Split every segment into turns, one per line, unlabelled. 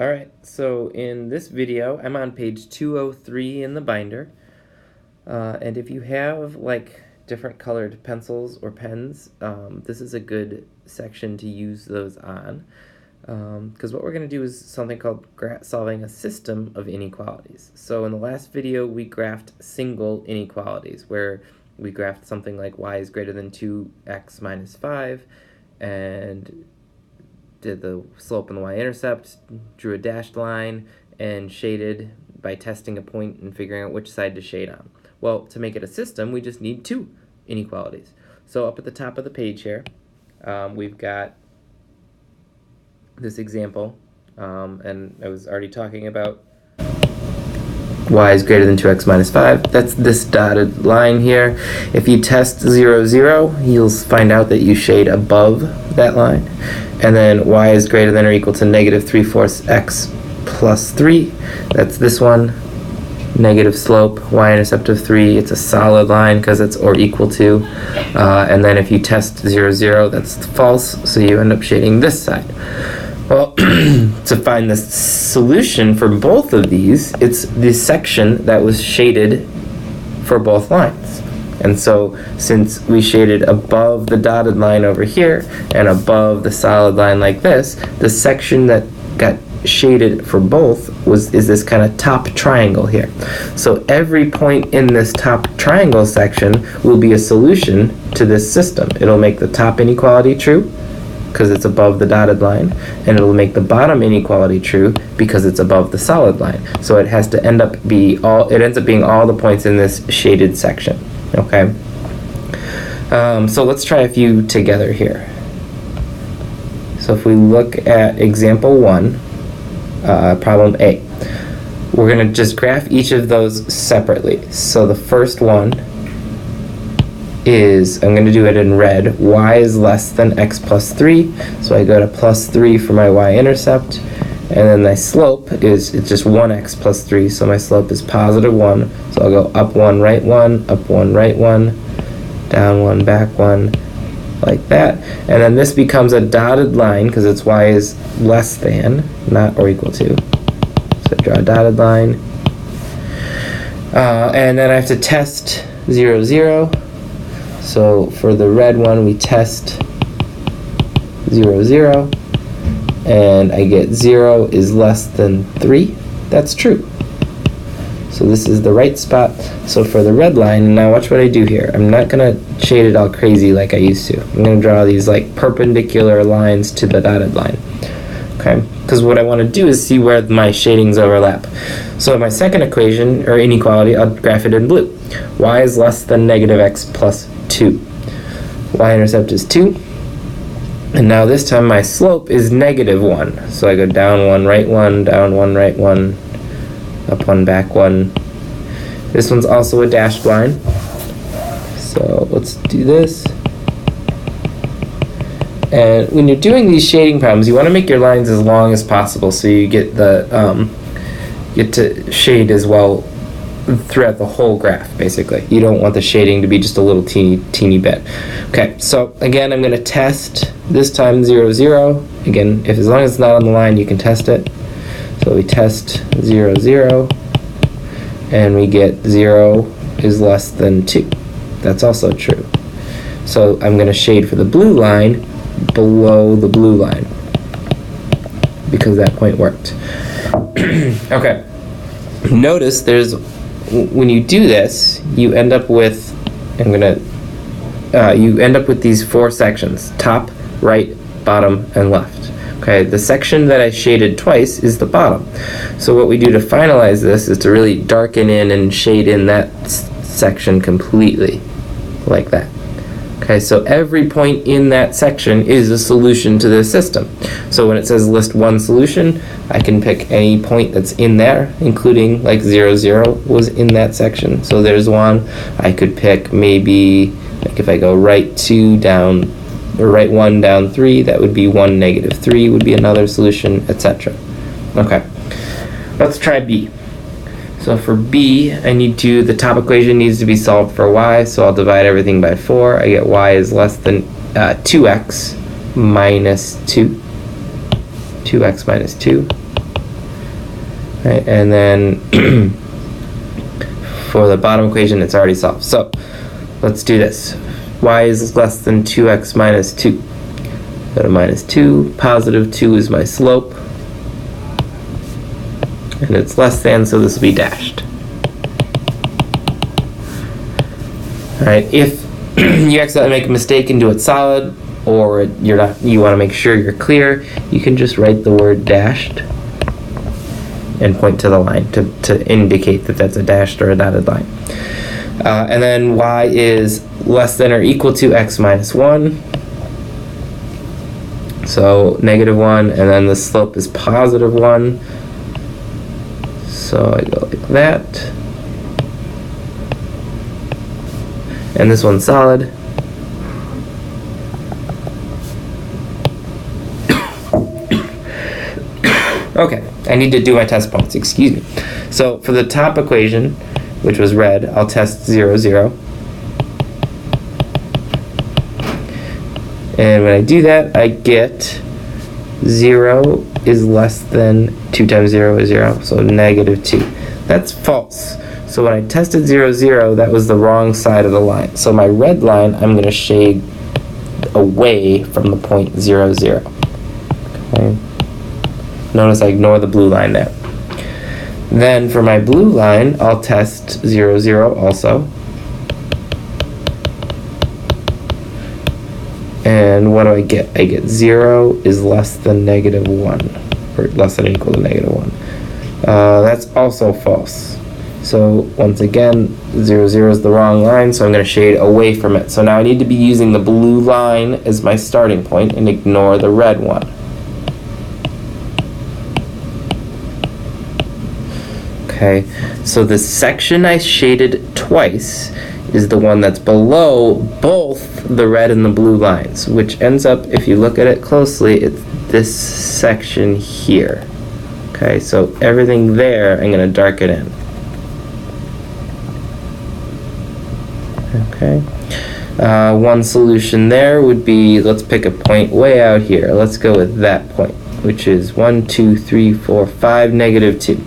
Alright, so in this video, I'm on page 203 in the binder, and if you have like different colored pencils or pens, this is a good section to use those on, because what we're going to do is something called solving a system of inequalities. So in the last video, we graphed single inequalities, where we graphed something like y is greater than 2x minus 5, and did the slope and the y-intercept, drew a dashed line, and shaded by testing a point and figuring out which side to shade on. Well, to make it a system, we just need two inequalities. So up at the top of the page here, we've got this example, and I was already talking about y is greater than 2x minus 5. That's this dotted line here. If you test 0, 0, you'll find out that you shade above that line. And then y is greater than or equal to negative 3/4 x plus 3. That's this one. Negative slope, y-intercept of 3. It's a solid line because it's or equal to. And then if you test 0, 0, that's false, so you end up shading this side. Well, to find the solution for both of these, it's the section that was shaded for both lines. And so since we shaded above the dotted line over here and above the solid line like this, the section that got shaded for both is this kind of top triangle here. So every point in this top triangle section will be a solution to this system. It'll make the top inequality true because it's above the dotted line, and it'll make the bottom inequality true because it's above the solid line. So it has to ends up being all the points in this shaded section. Okay. So let's try a few together here. So if we look at example 1, problem A, we're going to just graph each of those separately. So the first one is, I'm going to do it in red, y is less than x plus 3, so I go to plus 3 for my y-intercept, and then my slope is, it's just 1x plus 3, so my slope is positive 1, so I'll go up 1, right 1, up 1, right 1, down 1, back 1, like that, and then this becomes a dotted line because it's y is less than, not or equal to, so I draw a dotted line, and then I have to test 0, 0. So for the red one, we test 0, 0, and I get 0 is less than 3. That's true. So this is the right spot. So for the red line, now watch what I do here. I'm not going to shade it all crazy like I used to. I'm going to draw these like perpendicular lines to the dotted line. Okay, because what I want to do is see where my shadings overlap. So my second equation, or inequality, I'll graph it in blue. Y is less than negative x plus 2. Y-intercept is 2. And now this time my slope is negative 1. So I go down 1, right 1, down 1, right 1, up 1, back 1. This one's also a dashed line. So let's do this. And when you're doing these shading problems, you want to make your lines as long as possible so you get the get to shade as well throughout the whole graph, basically. You don't want the shading to be just a little teeny bit. Okay, so again, I'm going to test this time 0, 0. Again, as long as it's not on the line, you can test it. So we test 0, 0, and we get 0 is less than 2. That's also true. So I'm going to shade for the blue line below the blue line because that point worked. Okay. Notice when you do this, you end up with you end up with these 4 sections: top, right, bottom, and left. Okay, the section that I shaded twice is the bottom. So what we do to finalize this is to really darken in and shade in that section completely, like that. Okay, so every point in that section is a solution to this system. So when it says list one solution, I can pick any point that's in there, including like 0, 0 was in that section. So there's one. I could pick maybe, like if I go right 2 down, or right 1 down 3, that would be 1, negative 3 would be another solution, etc. Okay, let's try B. So for B, the top equation needs to be solved for y, so I'll divide everything by 4. I get y is less than 2x minus 2. 2x minus 2. Right? And then for the bottom equation, it's already solved. So let's do this. Y is less than 2x minus 2. Go to minus 2. Positive 2 is my slope. And it's less than, so this will be dashed. Alright, if you accidentally make a mistake and do it solid, or you want to make sure you're clear, you can just write the word dashed and point to the line to indicate that that's a dashed or a dotted line. And then y is less than or equal to x minus 1. So negative 1, and then the slope is positive 1. So I go like that. And this one's solid. Okay, I need to do my test points, excuse me. So for the top equation, which was red, I'll test 0, 0. And when I do that, I get 0 is less than 2 times 0 is 0, so negative 2. That's false. So when I tested 0, 0, that was the wrong side of the line. So my red line, I'm going to shade away from the point 0, 0. Okay. Notice I ignore the blue line there. Then for my blue line, I'll test 0, 0 also. And what do I get? I get 0 is less than negative 1, or less than or equal to negative 1. That's also false. So once again, 0, 0 is the wrong line, so I'm going to shade away from it. So now I need to be using the blue line as my starting point and ignore the red one. Okay, so the section I shaded twice is the one that's below both the red and the blue lines, which ends up, if you look at it closely, it's this section here. Okay, so everything there, I'm going to darken in. Okay, one solution there would be, let's pick a point way out here. Let's go with that point, which is 1, 2, 3, 4, 5, negative 2.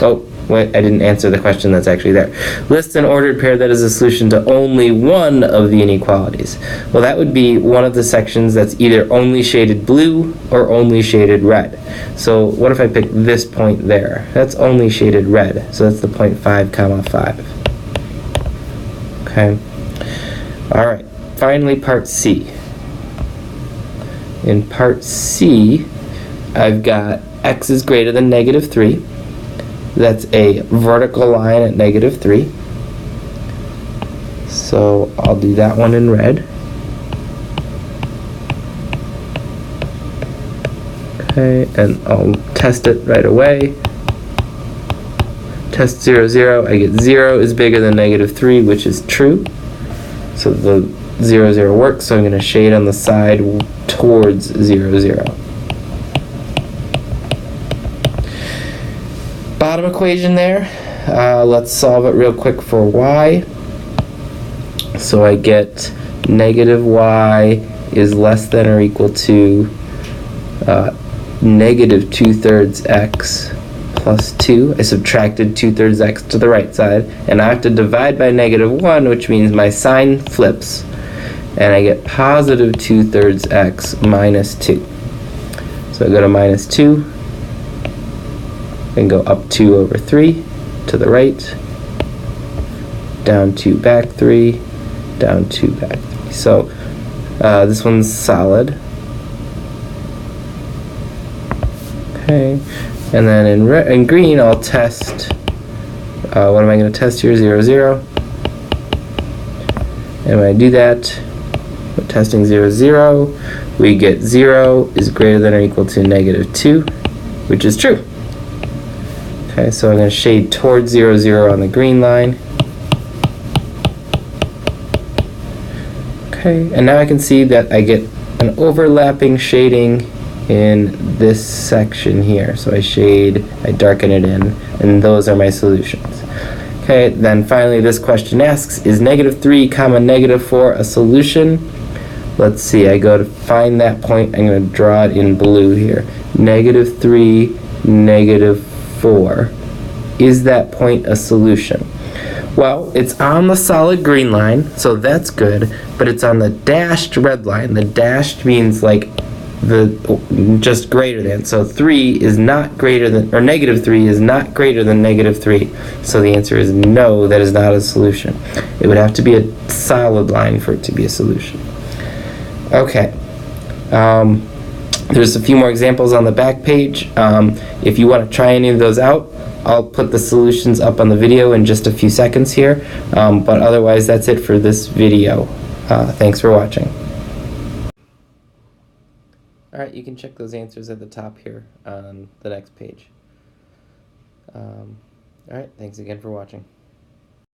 Oh, wait, I didn't answer the question that's actually there. List an ordered pair that is a solution to only one of the inequalities. Well, that would be one of the sections that's either only shaded blue or only shaded red. So what if I pick this point there? That's only shaded red, so that's the point 5, comma 5. Okay. All right. Finally, part C. In part C, I've got x is greater than negative 3. That's a vertical line at negative 3. So I'll do that one in red. Okay, and I'll test it right away. Test 0, 0, I get 0 is bigger than negative 3, which is true. So the 0, 0 works, so I'm going to shade on the side towards 0, 0. Bottom equation there, let's solve it real quick for y. So I get negative y is less than or equal to negative 2/3 x plus 2. I subtracted 2/3 x to the right side, and I have to divide by negative 1, which means my sign flips, and I get positive 2/3 x minus 2. So I go to minus 2, and go up 2 over 3 to the right, down 2 back 3, down 2 back 3. So this one's solid. Okay, and then in green I'll test, what am I going to test here? 0, 0. And when I do that, we're testing 0, 0, we get 0 is greater than or equal to negative 2, which is true. Okay, so I'm going to shade towards 0, 0 on the green line. Okay, and now I can see that I get an overlapping shading in this section here. So I darken it in, and those are my solutions. Okay, then finally this question asks, is negative 3 comma negative 4 a solution? Let's see, I go to find that point, I'm going to draw it in blue here. Negative 3, negative 4. Is that point a solution? Well, it's on the solid green line, so that's good, but it's on the dashed red line. The dashed means like the just greater than. So 3 is not greater than, or negative 3 is not greater than negative 3. So the answer is no, that is not a solution. It would have to be a solid line for it to be a solution. Okay. There's a few more examples on the back page. If you want to try any of those out, I'll put the solutions up on the video in just a few seconds here. But otherwise, that's it for this video. Thanks for watching. All right, you can check those answers at the top here on the next page. All right, thanks again for watching.